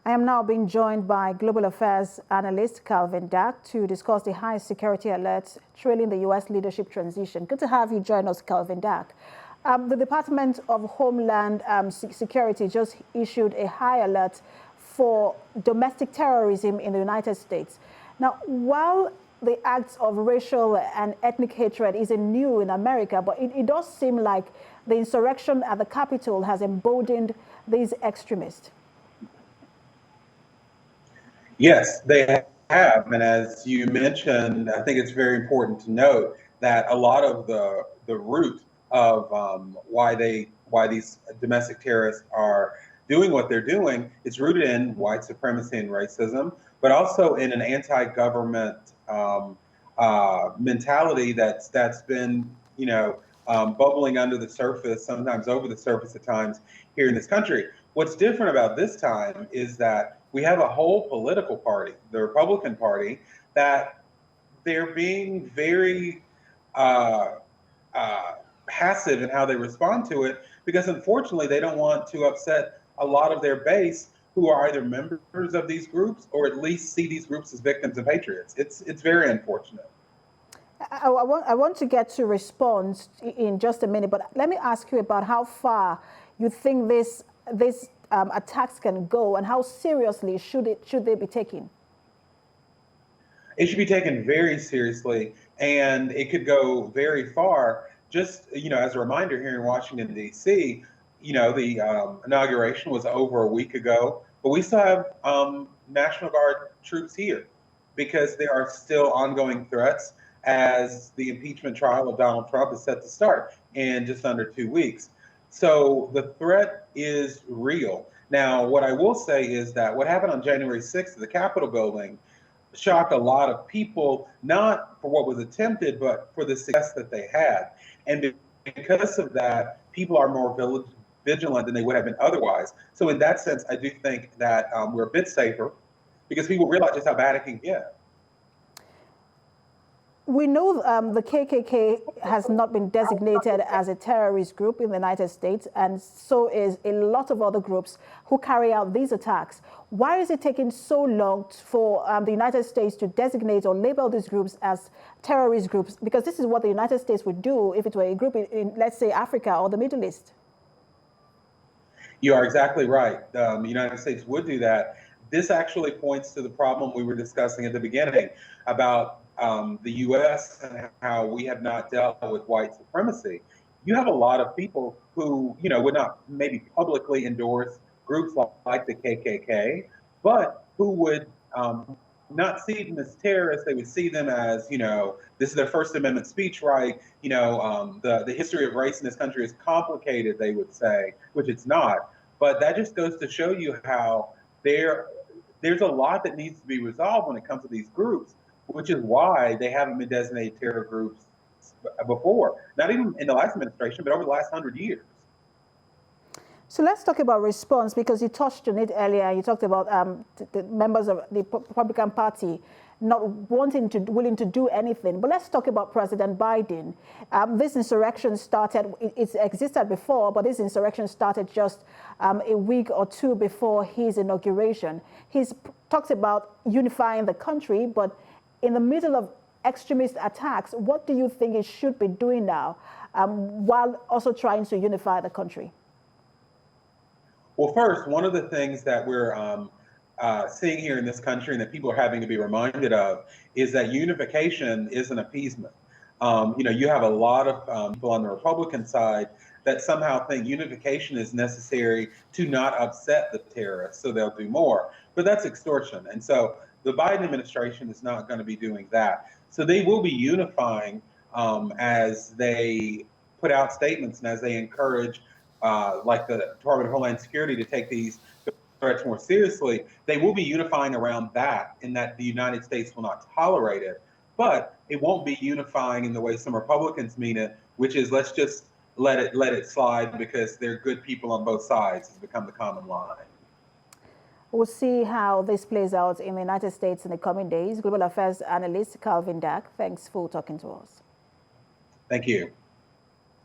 I am now being joined by global affairs analyst Calvin Dack to discuss the high security alerts trailing the U.S. leadership transition. Good to have you join us, Calvin Dack. The Department of Homeland Security just issued a high alert for domestic terrorism in the United States. Now, while the acts of racial and ethnic hatred isn't new in America, but it does seem like the insurrection at the Capitol has emboldened these extremists. Yes, they have. And as you mentioned, I think it's very important to note that a lot of the root of why these domestic terrorists are doing what they're doing is rooted in white supremacy and racism, but also in an anti-government mentality that's been, bubbling under the surface, sometimes over the surface at times here in this country. What's different about this time is that we have a whole political party, the Republican Party, that they're being very passive in how they respond to it, because unfortunately they don't want to upset a lot of their base who are either members of these groups or at least see these groups as victims of patriots. It's very unfortunate. I want to get to response in just a minute, but let me ask you about how far you think this attacks can go, and how seriously should they be taken? It should be taken very seriously, and it could go very far. Just as a reminder, here in Washington D.C., the inauguration was over a week ago, but we still have National Guard troops here because there are still ongoing threats as the impeachment trial of Donald Trump is set to start in just under 2 weeks. So the threat is real. Now, what I will say is that what happened on January 6th at the Capitol building shocked a lot of people, not for what was attempted, but for the success that they had. And because of that, people are more vigilant than they would have been otherwise. So in that sense, I do think that we're a bit safer because people realize just how bad it can get. We know the KKK has not been designated as a terrorist group in the United States, and so is a lot of other groups who carry out these attacks. Why is it taking so long for the United States to designate or label these groups as terrorist groups? Because this is what the United States would do if it were a group in let's say, Africa or the Middle East. You are exactly right. The United States would do that. This actually points to the problem we were discussing at the beginning about the U.S. and how we have not dealt with white supremacy. You have a lot of people who, would not maybe publicly endorse groups like the KKK, but who would not see them as terrorists. They would see them as, this is their First Amendment speech right. The history of race in this country is complicated, they would say, which it's not. But that just goes to show you how there's a lot that needs to be resolved when it comes to these groups, which is why they haven't been designated terror groups before, not even in the last administration, but over the last 100 years. So let's talk about response, because you touched on it earlier. You talked about the members of the Republican Party not willing to do anything. But let's talk about President Biden. This insurrection started, it's existed before, but this insurrection started just a week or two before his inauguration. He's talked about unifying the country, but in the middle of extremist attacks, what do you think it should be doing now while also trying to unify the country? Well, first, one of the things that we're seeing here in this country and that people are having to be reminded of is that unification is an appeasement. You have a lot of people on the Republican side that somehow think unification is necessary to not upset the terrorists, so they'll do more. But that's extortion. And so the Biden administration is not going to be doing that. So they will be unifying as they put out statements and as they encourage, like the Department of Homeland Security, to take these threats more seriously. They will be unifying around that, in that the United States will not tolerate it. But it won't be unifying in the way some Republicans mean it, which is let's just let it slide because they're good people on both sides, has become the common line. We'll see how this plays out in the United States in the coming days. Global affairs analyst Calvin Dack, thanks for talking to us. Thank you.